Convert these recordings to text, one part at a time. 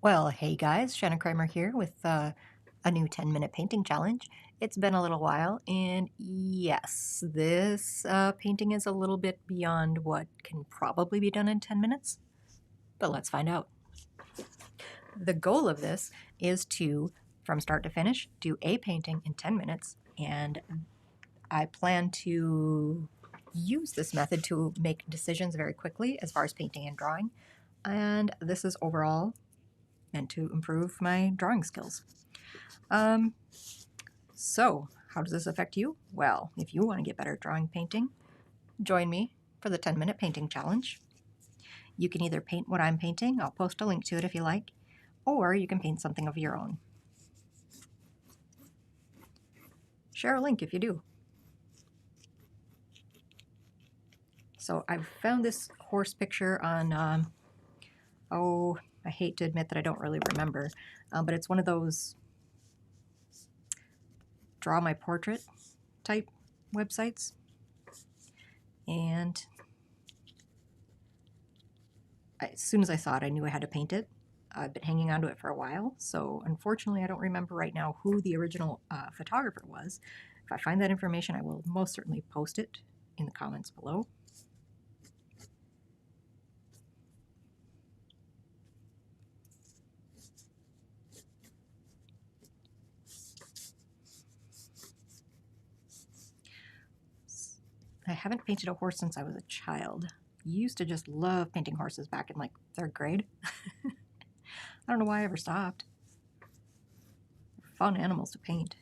Well, hey guys, Shannon Kramer here with a new 10-minute painting challenge. It's been a little while, and yes, this painting is a little bit beyond what can probably be done in 10 minutes, but let's find out. The goal of this is to, from start to finish, do a painting in 10 minutes, and I plan to use this method to make decisions very quickly as far as painting and drawing, and this is overall meant to improve my drawing skills. Um, so, how does this affect you? Well, if you want to get better at drawing painting, join me for the 10-minute painting challenge. You can either paint what I'm painting, I'll post a link to it if you like, or you can paint something of your own. Share a link if you do. So I found this horse picture on, I hate to admit that I don't really remember, but it's one of those draw my portrait type websites. And as soon as I saw it, I knew I had to paint it. I've been hanging on to it for a while, so unfortunately I don't remember right now who the original photographer was. If I find that information, I will most certainly post it in the comments below. I haven't painted a horse since I was a child. Used to just love painting horses back in like 3rd grade. I don't know why I ever stopped. Fun animals to paint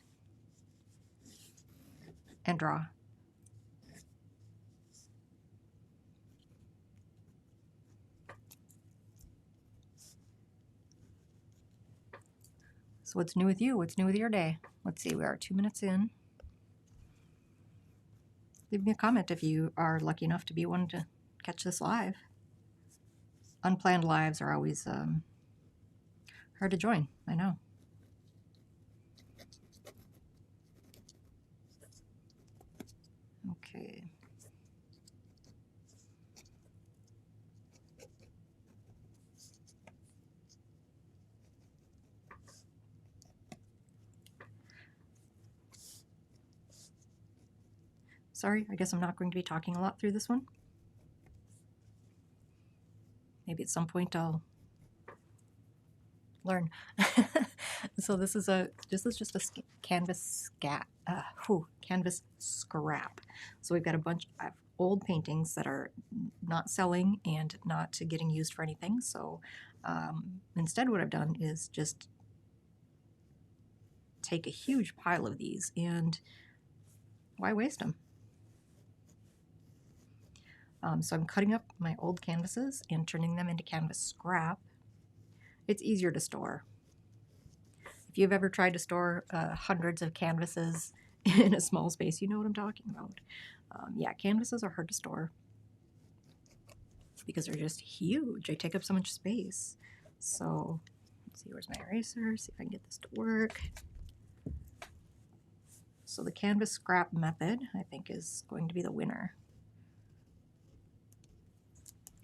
and draw. So what's new with you? What's new with your day? Let's see, we are 2 minutes in. Leave me a comment if you are lucky enough to be one to catch this live. Unplanned lives are always hard to join, I know. Okay. Sorry, I guess I'm not going to be talking a lot through this one. Maybe at some point I'll learn. So this is just a canvas canvas scrap. So we've got a bunch of old paintings that are not selling and not getting used for anything. So instead, what I've done is just take a huge pile of these, and why waste them? So I'm cutting up my old canvases and turning them into canvas scrap. It's easier to store. If you've ever tried to store hundreds of canvases in a small space, you know what I'm talking about. Yeah, canvases are hard to store because they're just huge. They take up so much space. So let's see, where's my eraser? See if I can get this to work. So the canvas scrap method, I think, is going to be the winner.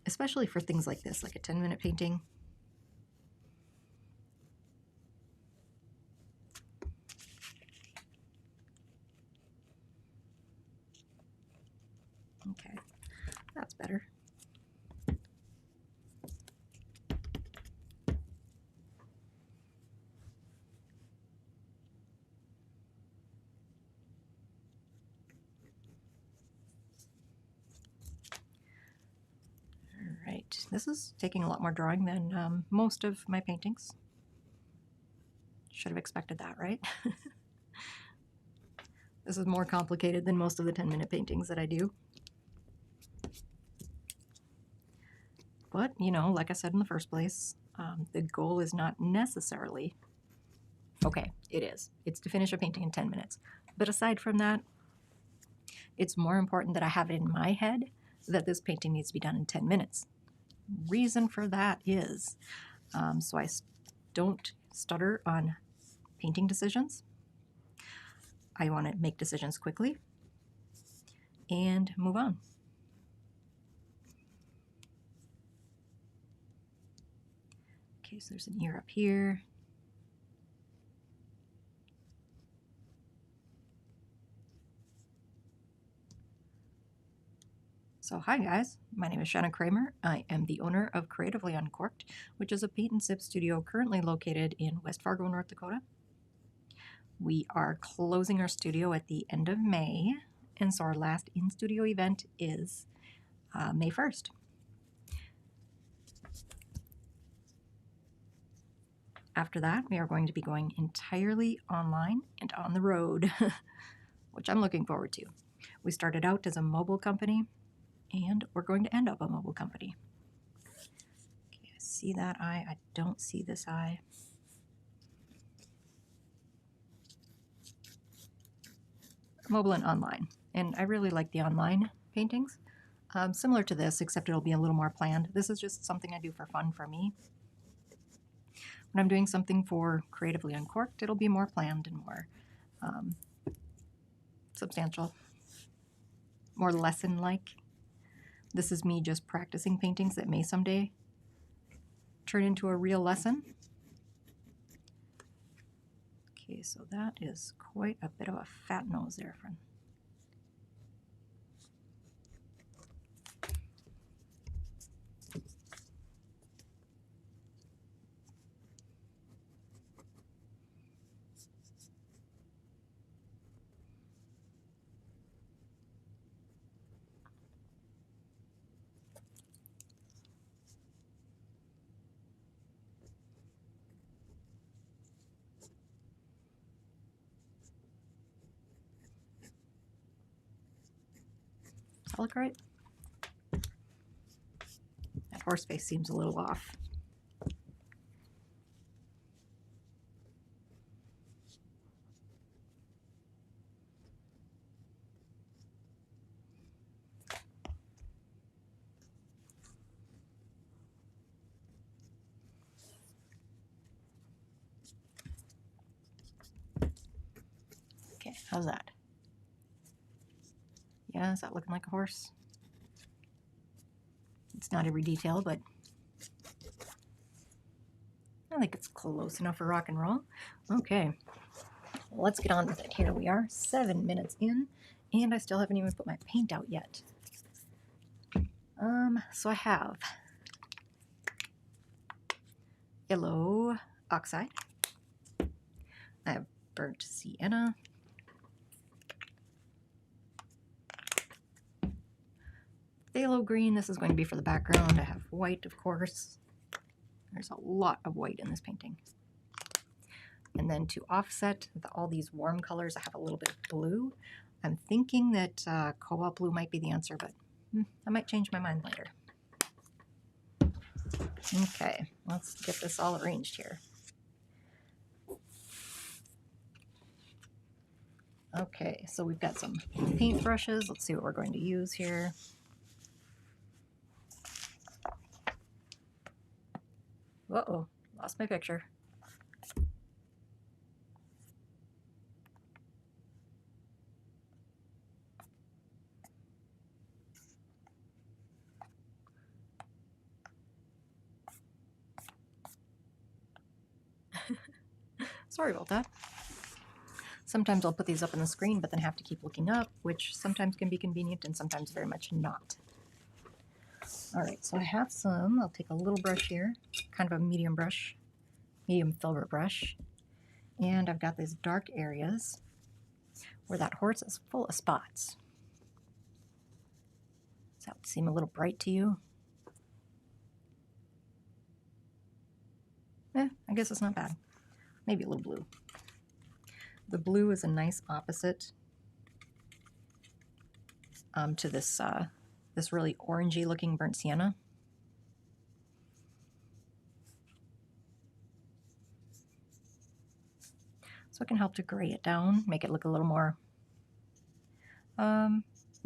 Especially for things like this, like a 10-minute painting. Okay, that's better. Alright, this is taking a lot more drawing than most of my paintings. Should have expected that, right? This is more complicated than most of the 10-minute paintings that I do. But, you know, like I said in the first place, the goal is not necessarily, okay, it is. It's to finish a painting in 10 minutes. But aside from that, it's more important that I have it in my head that this painting needs to be done in 10 minutes. Reason for that is, so I don't stutter on painting decisions. I want to make decisions quickly and move on. Okay, so there's an ear up here. So hi guys, my name is Shanna Kramer. I am the owner of Creatively Uncorked, which is a paint and sip studio currently located in West Fargo, North Dakota. We are closing our studio at the end of May, and so our last in-studio event is May 1st. After that, we are going to be going entirely online and on the road, which I'm looking forward to. We started out as a mobile company, and we're going to end up a mobile company. Okay, I see that eye. I don't see this eye. Mobile and online. And I really like the online paintings. Similar to this, except it'll be a little more planned. This is just something I do for fun for me. When I'm doing something for Creatively Uncorked, it'll be more planned and more substantial, more lesson-like. This is me just practicing paintings that may someday turn into a real lesson. Okay, so that is quite a bit of a fat nose there, friend. Does that look right? That horse face seems a little off. Okay, how's that? Yeah, is that looking like a horse? It's not every detail, but I think it's close enough for rock and roll. Okay, let's get on with it. Here we are, 7 minutes in, and I still haven't even put my paint out yet. So I have yellow oxide. I have burnt sienna. Phthalo green, this is going to be for the background. I have white, of course. There's a lot of white in this painting. And then to offset all these warm colors, I have a little bit of blue. I'm thinking that cobalt blue might be the answer, but I might change my mind later. Okay, let's get this all arranged here. Okay, so we've got some paint brushes. Let's see what we're going to use here. Uh-oh, lost my picture. Sorry about that. Sometimes I'll put these up on the screen, but then have to keep looking up, which sometimes can be convenient and sometimes very much not. All right, so I have some. I'll take a little brush here, kind of a medium brush, medium filbert brush. And I've got these dark areas where that horse is full of spots. Does that seem a little bright to you? I guess it's not bad. Maybe a little blue. The blue is a nice opposite to this this really orangey looking burnt sienna. So it can help to gray it down, make it look a little more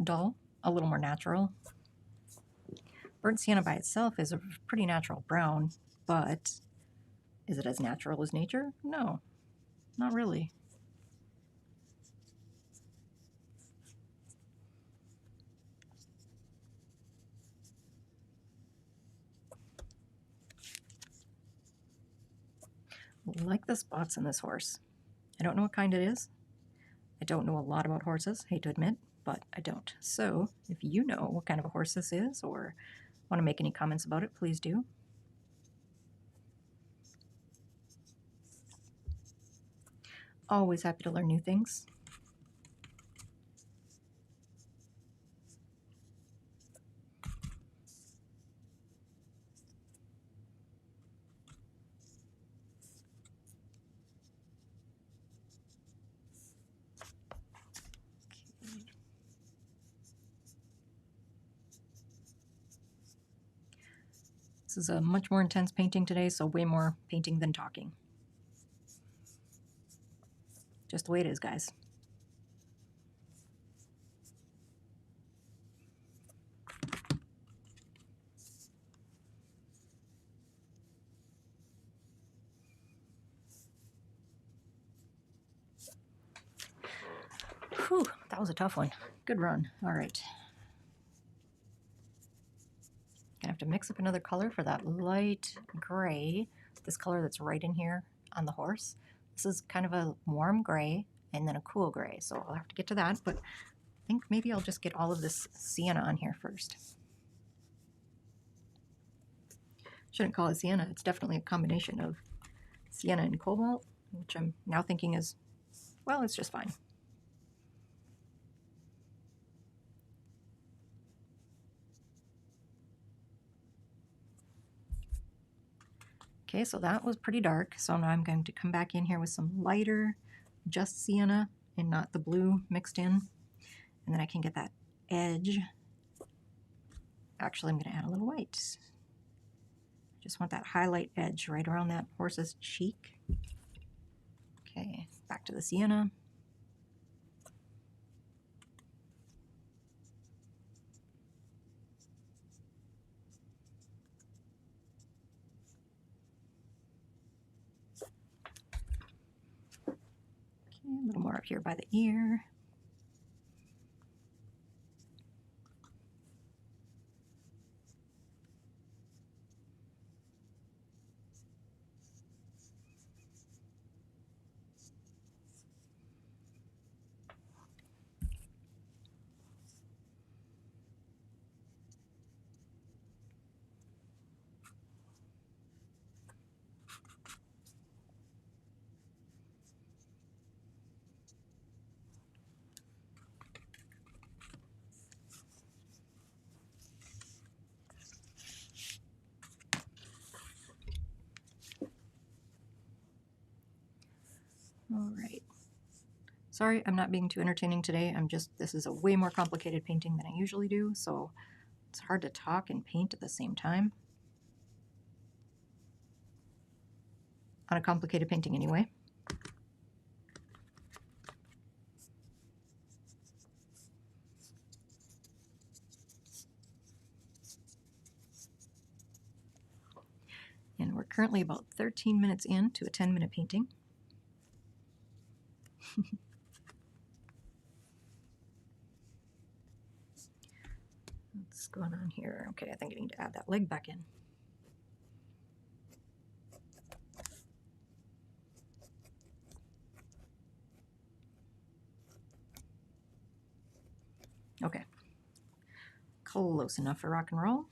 dull, a little more natural. Burnt sienna by itself is a pretty natural brown, but is it as natural as nature? No, not really. like the spots in this horse. I don't know what kind it is. I don't know a lot about horses, hate to admit, but I don't. So if you know what kind of a horse this is or want to make any comments about it, please do. Always happy to learn new things. This is a much more intense painting today, so way more painting than talking. Just the way it is, guys. Whew, that was a tough one. Good run. All right. Gonna have to mix up another color for that light gray. This color that's right in here on the horse. This is kind of a warm gray and then a cool gray, so I'll have to get to that, but I think maybe I'll just get all of this sienna on here first. Shouldn't call it sienna, it's definitely a combination of sienna and cobalt, which I'm now thinking is, well, it's just fine. Okay, so that was pretty dark, so now I'm going to come back in here with some lighter, just sienna and not the blue mixed in, and then I can get that edge. Actually, I'm going to add a little white. Just want that highlight edge right around that horse's cheek. Okay, back to the sienna. Okay, a little more up here by the ear. All right. Sorry, I'm not being too entertaining today. This is a way more complicated painting than I usually do, so it's hard to talk and paint at the same time. On a complicated painting anyway. And we're currently about 13 minutes into a 10-minute painting. What's going on here? Okay, I think I need to add that leg back in. Okay, close enough for rock and roll,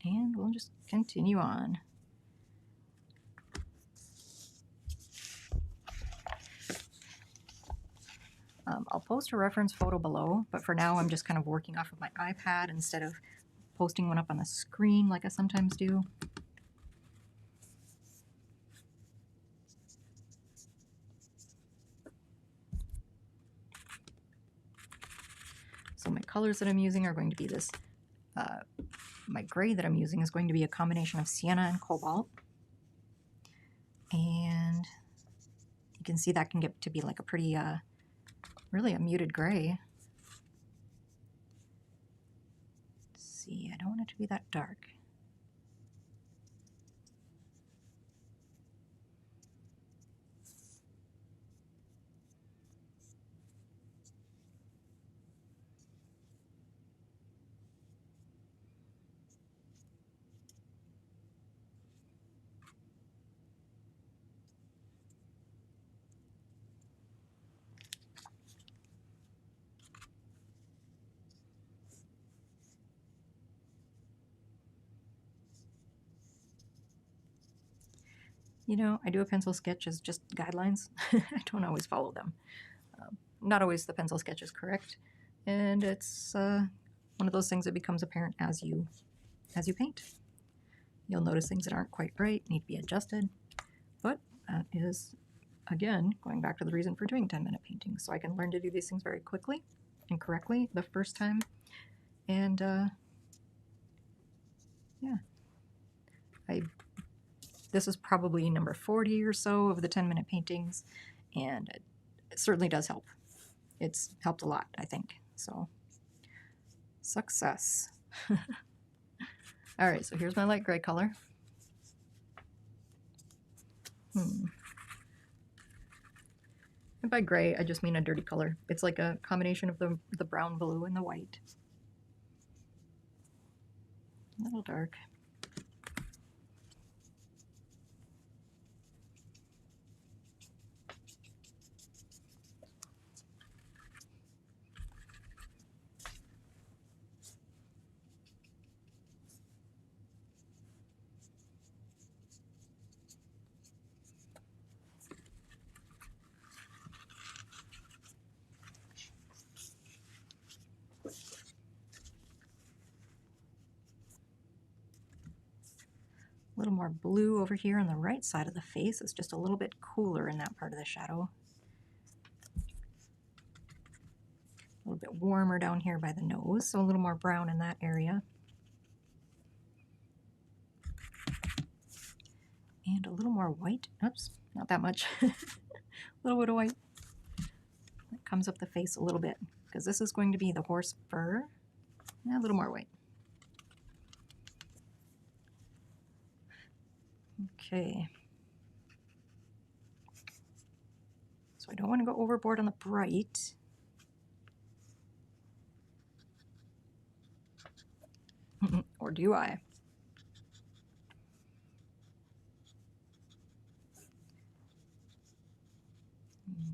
and we'll just continue on. I'll post a reference photo below, but for now I'm just kind of working off of my iPad instead of posting one up on the screen like I sometimes do. So my colors that I'm using are going to be this, my gray that I'm using is going to be a combination of sienna and cobalt. And you can see that can get to be like a pretty, really a muted gray. Let's see, I don't want it to be that dark. You know, I do a pencil sketch as just guidelines. I don't always follow them. Not always the pencil sketch is correct, and it's one of those things that becomes apparent as you paint. You'll notice things that aren't quite right, need to be adjusted, but that is, again, going back to the reason for doing 10-minute paintings, so I can learn to do these things very quickly and correctly the first time. And yeah, this is probably number 40 or so of the 10-minute paintings, and it certainly does help. It's helped a lot, I think. So, success. All right, so here's my light gray color. And by gray, I just mean a dirty color. It's like a combination of the brown, blue, and the white. A little dark. A little more blue over here on the right side of the face. It's just a little bit cooler in that part of the shadow. A little bit warmer down here by the nose, so a little more brown in that area. And a little more white. Oops, not that much. A little bit of white. That comes up the face a little bit, because this is going to be the horse fur. A little more white. Okay. So I don't want to go overboard on the bright. Or do I?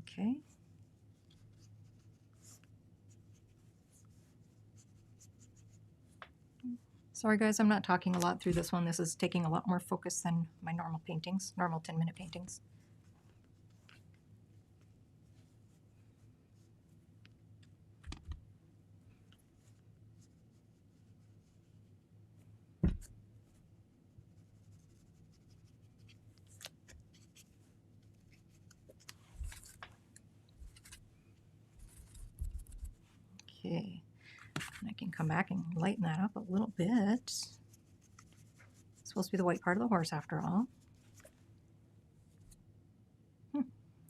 Okay. Sorry guys, I'm not talking a lot through this one. This is taking a lot more focus than my normal paintings, normal 10-minute paintings. Okay, and I can come back and lighten that up a little bit. It's supposed to be the white part of the horse after all.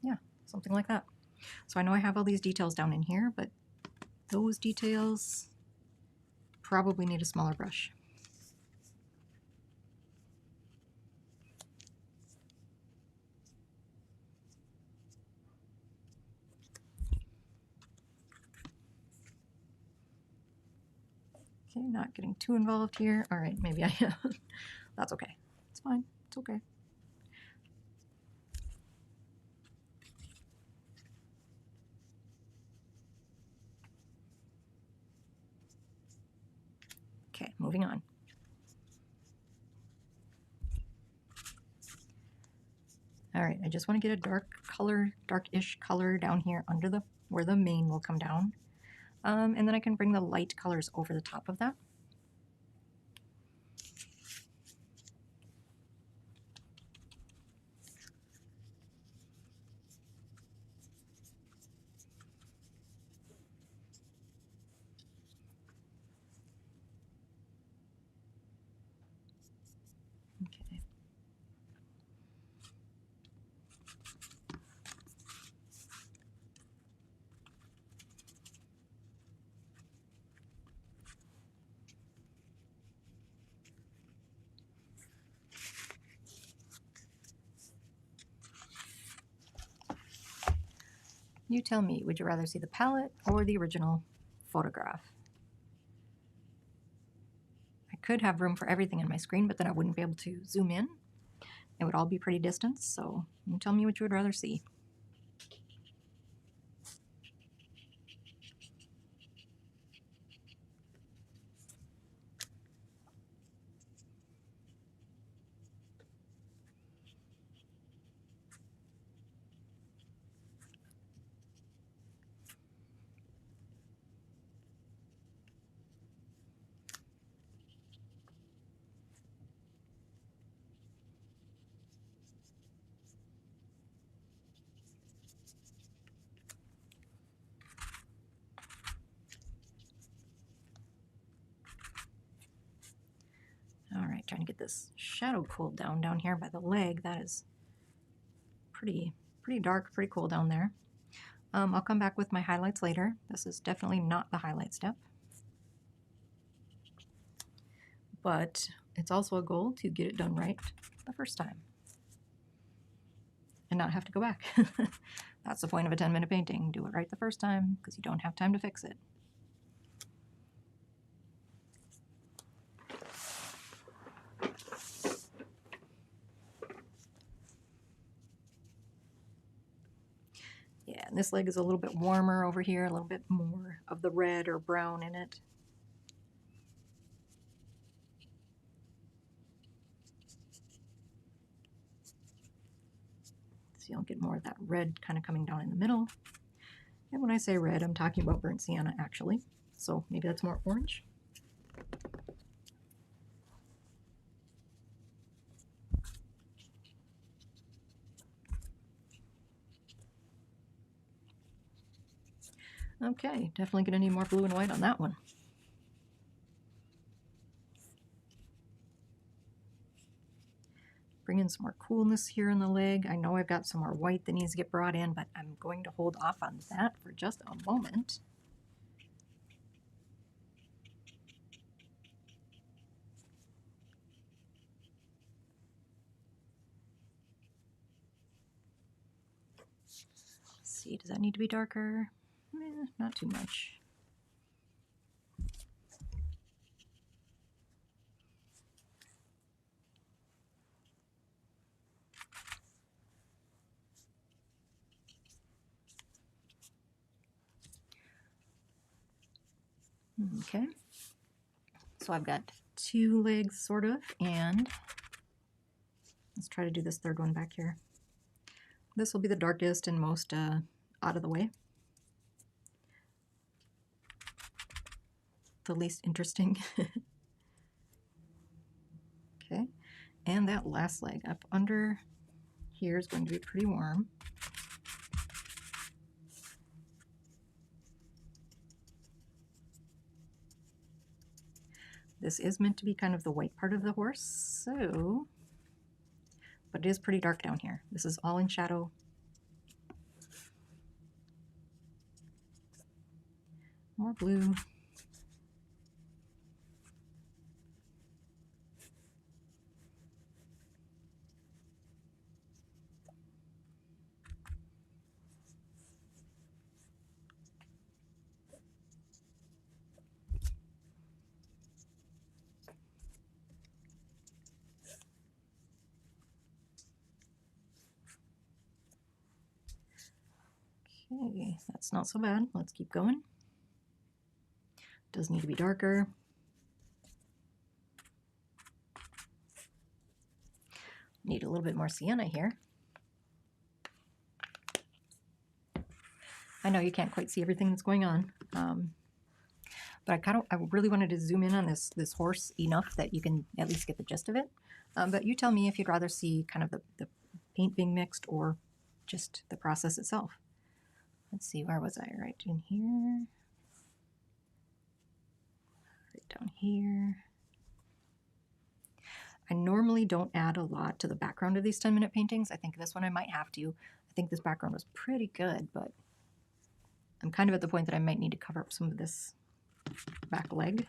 Yeah, something like that. So I know I have all these details down in here, but those details probably need a smaller brush. Okay, not getting too involved here. All right, maybe I am. That's okay. It's fine. It's okay. Okay, moving on. All right, I just want to get a dark color, darkish color down here under where the mane will come down. And then I can bring the light colors over the top of that. Okay. You tell me, would you rather see the palette or the original photograph? I could have room for everything in my screen, but then I wouldn't be able to zoom in. It would all be pretty distant, so you tell me what you would rather see. trying to get this shadow pulled down here by the leg. That is pretty dark, pretty cool down there. I'll come back with my highlights later. This is definitely not the highlight step. But it's also a goal to get it done right the first time and not have to go back. That's the point of a 10-minute painting. Do it right the first time because you don't have time to fix it. Yeah, and this leg is a little bit warmer over here, a little bit more of the red or brown in it. So you'll get more of that red kind of coming down in the middle. And when I say red, I'm talking about burnt sienna actually. So maybe that's more orange. Okay, definitely gonna need more blue and white on that one. Bring in some more coolness here in the leg. I know I've got some more white that needs to get brought in, but I'm going to hold off on that for just a moment. Let's see, does that need to be darker? Not too much. Okay, so I've got 2 legs sort of, and let's try to do this third one back here. This will be the darkest and most out of the way. The least interesting. Okay, and that last leg up under here is going to be pretty warm. This is meant to be kind of the white part of the horse, so, but it is pretty dark down here. This is all in shadow. More blue. Okay, that's not so bad. Let's keep going. Does need to be darker. Need a little bit more sienna here. I know you can't quite see everything that's going on, but I really wanted to zoom in on this horse enough that you can at least get the gist of it. But you tell me if you'd rather see kind of the paint being mixed or just the process itself. Let's see, where was I? Right in here. Right down here. I normally don't add a lot to the background of these 10-minute paintings. I think this one I might have to. I think this background was pretty good, but I'm kind of at the point that I might need to cover up some of this back leg.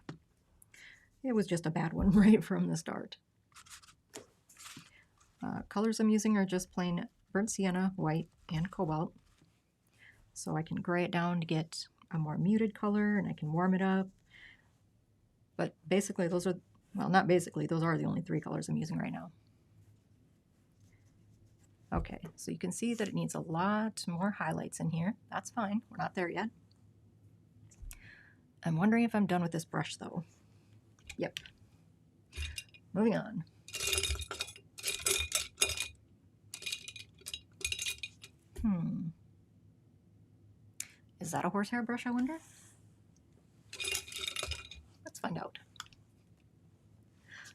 It was just a bad one right from the start. Colors I'm using are just plain burnt sienna, white, and cobalt. So I can gray it down to get a more muted color, and I can warm it up. But basically those are, well, not basically, those are the only 3 colors I'm using right now. Okay, so you can see that it needs a lot more highlights in here. That's fine, we're not there yet. I'm wondering if I'm done with this brush though. Yep. Moving on. Is that a horsehair brush, I wonder? Let's find out.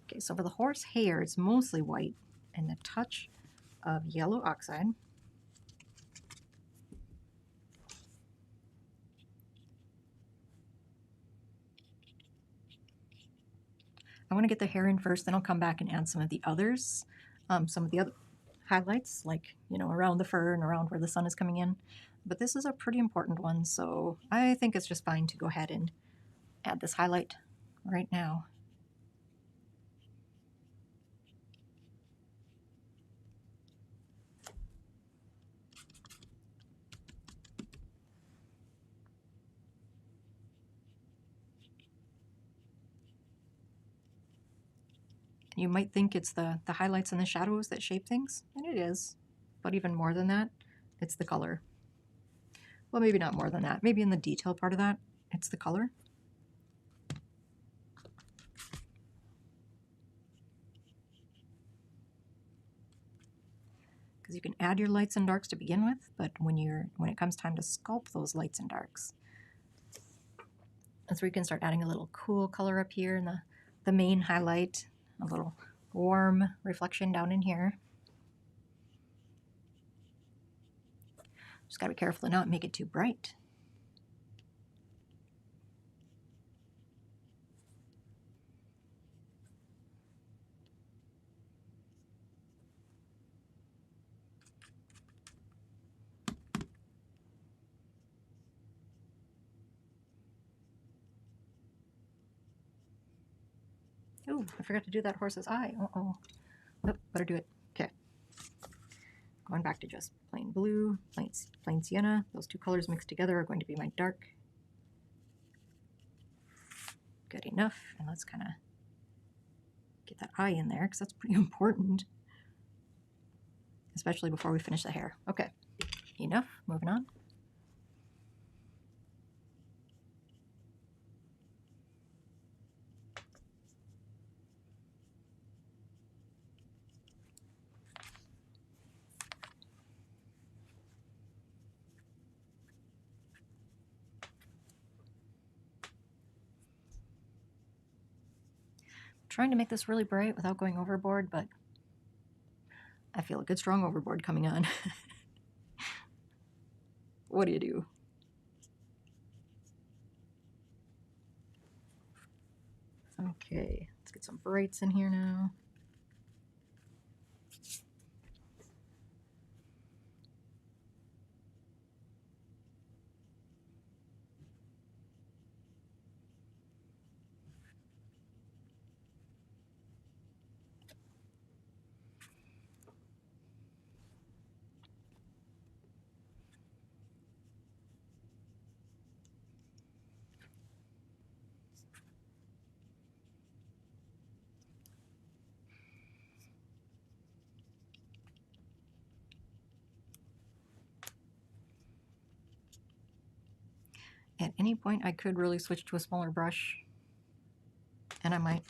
Okay, so for the horsehair, it's mostly white and a touch of yellow oxide. I want to get the hair in first, then I'll come back and add some of the others, some of the other highlights, like, you know, around the fur and around where the sun is coming in. But this is a pretty important one, so I think it's just fine to go ahead and add this highlight right now. You might think it's the highlights and the shadows that shape things, and it is. But even more than that, it's the color. Well, maybe not more than that. Maybe in the detail part of that, it's the color. Because you can add your lights and darks to begin with, but when it comes time to sculpt those lights and darks, that's where you can start adding a little cool color up here in the main highlight, a little warm reflection down in here. Just gotta be careful to not make it too bright. Oh, I forgot to do that horse's eye. Uh-oh. Oh, better do it. Okay. Going back to just plain blue, plain sienna. Those two colors mixed together are going to be my dark. Good enough. And let's kind of get that eye in there because that's pretty important, especially before we finish the hair. Okay, enough. Moving on. Trying to make this really bright without going overboard, but I feel a good strong overboard coming on. What do you do? Okay, let's get some brights in here now. At any point, I could really switch to a smaller brush, and I might.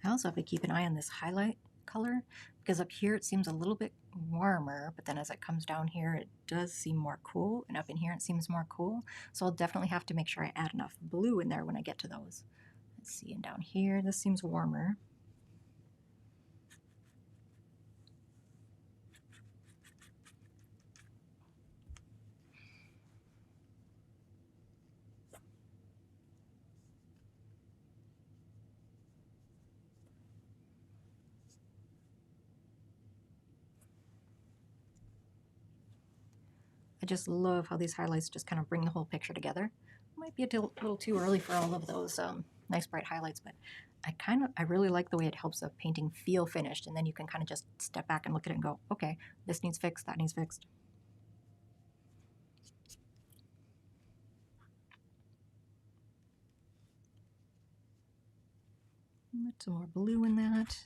I also have to keep an eye on this highlight color because up here it seems a little bit warmer, but then as it comes down here it does seem more cool, and up in here it seems more cool. So I'll definitely have to make sure I add enough blue in there when I get to those. Let's see, and down here this seems warmer. I just love how these highlights just kind of bring the whole picture together. Might be a little too early for all of those nice bright highlights, but I really like the way it helps a painting feel finished, and then you can kind of just step back and look at it and go, okay, this needs fixed, that needs fixed. Put some more blue in that.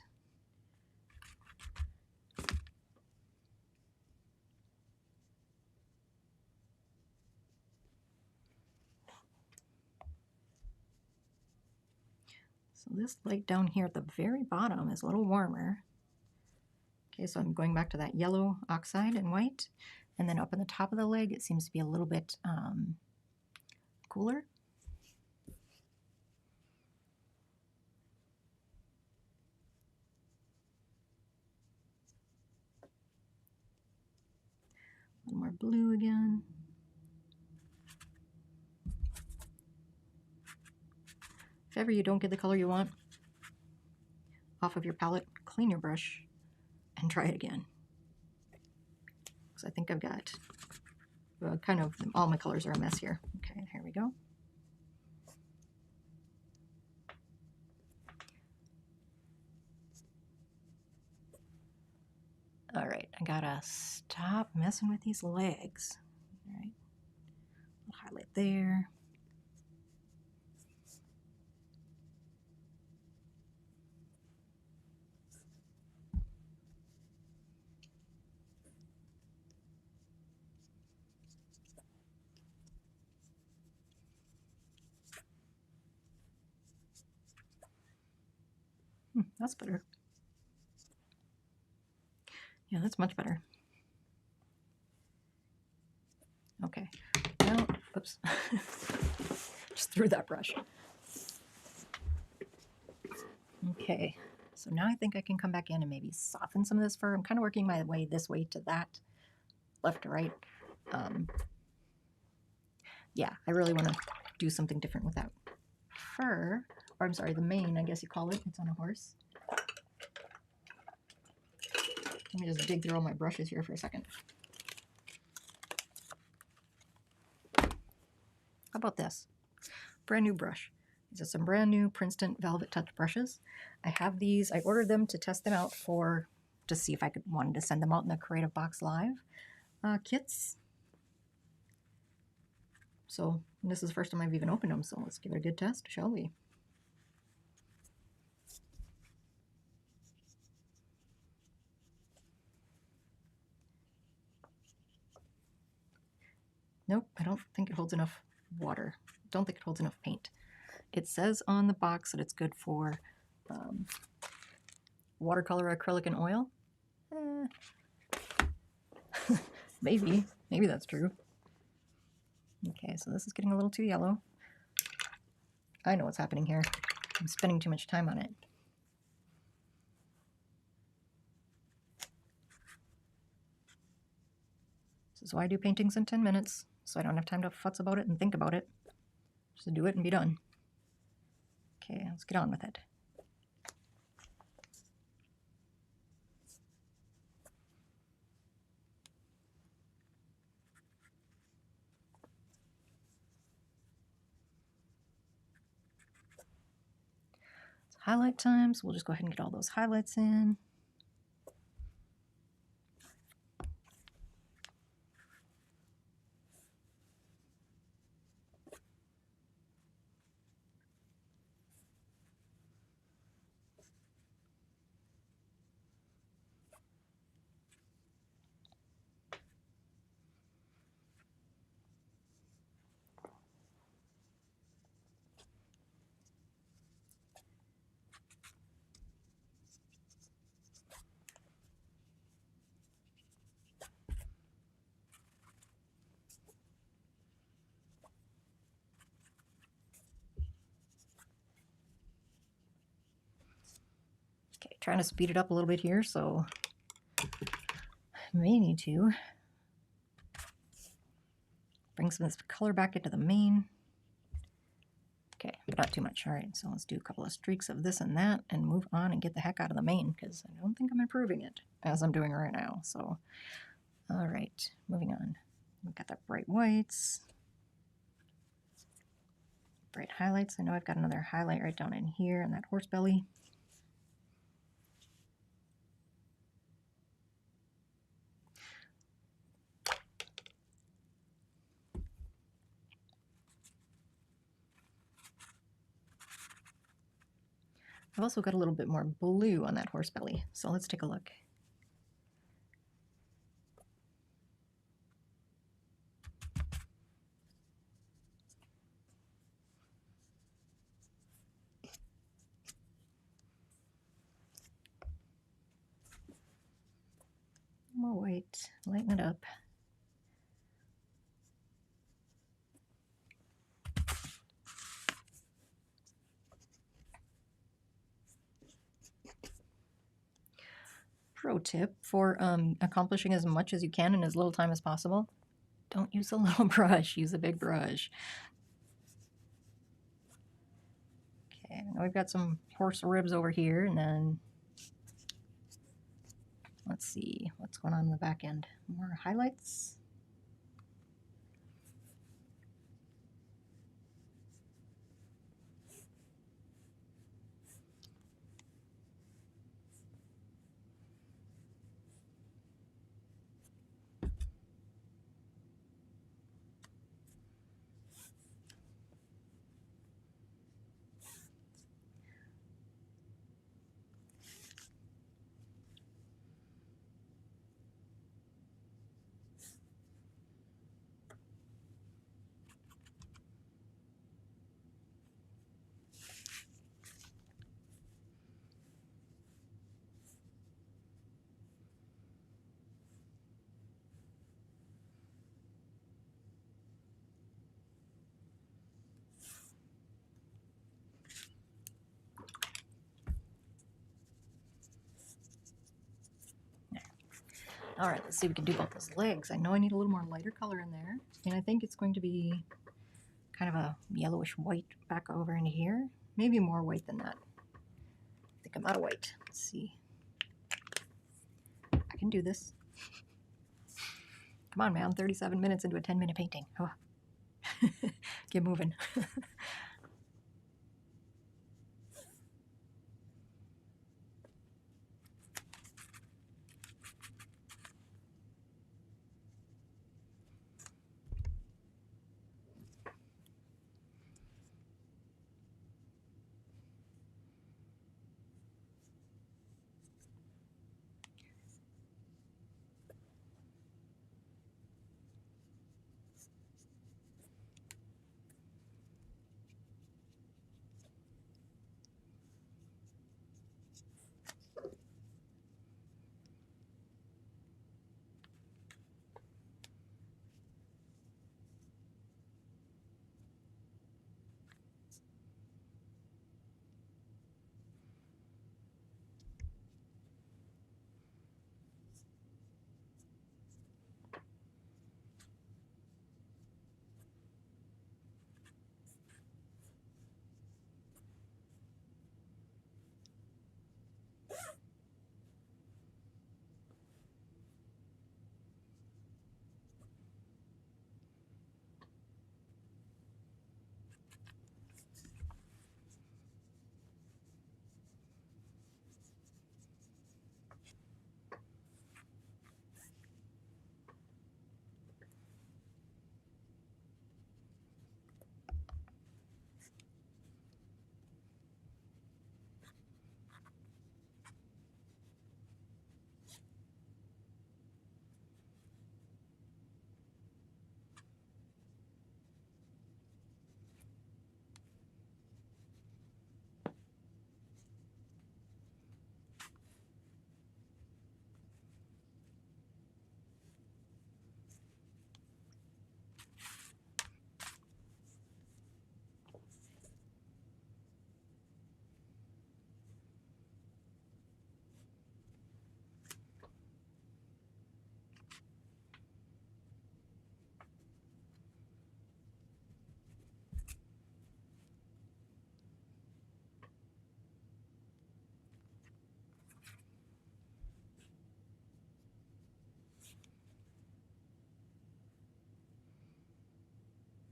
So this light down here at the very bottom is a little warmer. Okay, so I'm going back to that yellow oxide and white. And then up in the top of the leg, it seems to be a little bit cooler. A little more blue again. If ever you don't get the color you want off of your palette, clean your brush and try it again. Because I think I've got kind of all my colors are a mess here. Okay, here we go. All right, I gotta stop messing with these legs. All right, I'll highlight there. That's better. Yeah, that's much better. Okay, now, oops, just threw that brush. Okay, so now I think I can come back in and maybe soften some of this fur. I'm kind of working my way this way to that, left to right. Yeah, I really want to do something different with that fur, or I'm sorry, the mane, I guess you call it. It's on a horse. Let me just dig through all my brushes here for a second. How about this? Brand new brush. These are some brand new Princeton Velvet Touch brushes. I have these, I ordered them to test them out to see if I wanted to send them out in the Creative Box Live kits. So this is the first time I've even opened them, so let's give it a good test, shall we? Nope, I don't think it holds enough water. Don't think it holds enough paint. It says on the box that it's good for watercolor, acrylic, and oil. Maybe that's true. Okay, so this is getting a little too yellow. I know what's happening here. I'm spending too much time on it. This is why I do paintings in 10 minutes, so I don't have time to futz about it and think about it. Just do it and be done. Okay, let's get on with it. It's highlight time, so we'll just go ahead and get all those highlights in. Okay, trying to speed it up a little bit here, so I may need to bring some of this color back into the mane. Okay, but not too much. All right, so let's do a couple of streaks of this and that and move on and get the heck out of the mane because I don't think I'm improving it as I'm doing right now. So, all right, moving on. We've got the bright whites, bright highlights. I know I've got another highlight right down in here in that horse belly. I've also got a little bit more blue on that horse belly, so let's take a look. right, lighten it up. Pro tip for accomplishing as much as you can in as little time as possible: don't use a little brush, use a big brush. Okay, now we've got some horse ribs over here, and then let's see what's going on in the back end. More highlights. All right, let's see if we can do both those legs. I know I need a little more lighter color in there, and I think it's going to be kind of a yellowish white back over into here. Maybe more white than that. I think I'm out of white. Let's see. I can do this. Come on, man. 37 minutes into a 10-minute painting. Oh. Get moving.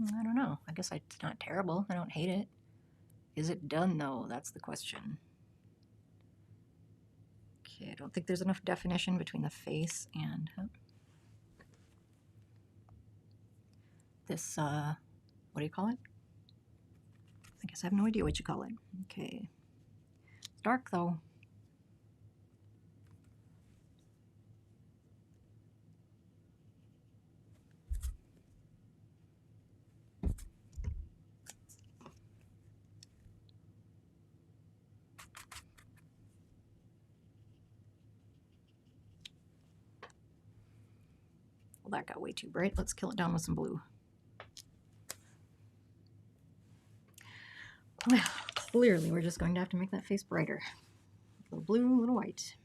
I don't know. I guess it's not terrible. I don't hate it. Is it done, though? That's the question. Okay, I don't think there's enough definition between the face and this, what do you call it? I guess I have no idea what you call it. Okay. It's dark, though. that got way too bright. Let's kill it down with some blue. Well, clearly we're just going to have to make that face brighter. A little blue, a little white.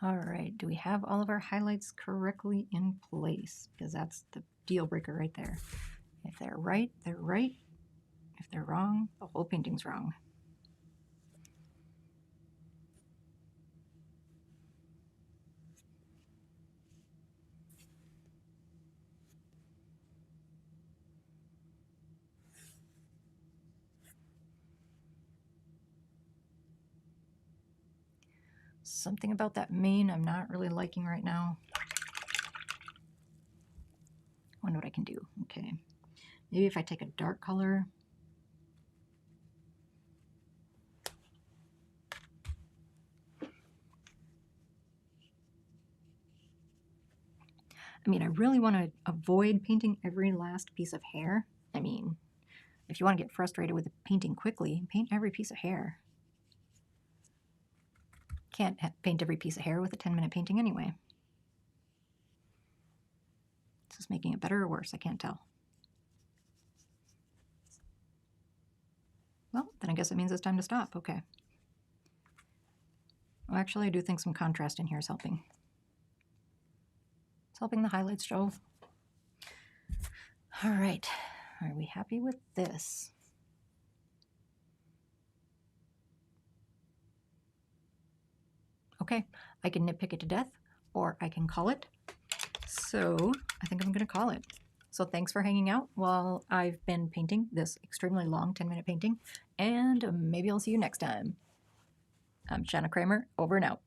All right, do we have all of our highlights correctly in place? Because that's the deal breaker right there. If they're right, they're right. If they're wrong, the whole painting's wrong. Something about that mane I'm not really liking right now. I wonder what I can do. Okay, maybe if I take a dark color. I mean, I really want to avoid painting every last piece of hair. I mean, if you want to get frustrated with painting quickly, paint every piece of hair. Can't paint every piece of hair with a 10-minute painting anyway. Is this making it better or worse? I can't tell. Well, then I guess it means it's time to stop. Okay. Well, actually, I do think some contrast in here is helping. It's helping the highlights show. All right. Are we happy with this? Okay, I can nitpick it to death, or I can call it. So I think I'm going to call it. So thanks for hanging out while I've been painting this extremely long 10-minute painting, and maybe I'll see you next time. I'm Shanna Kramer, over and out.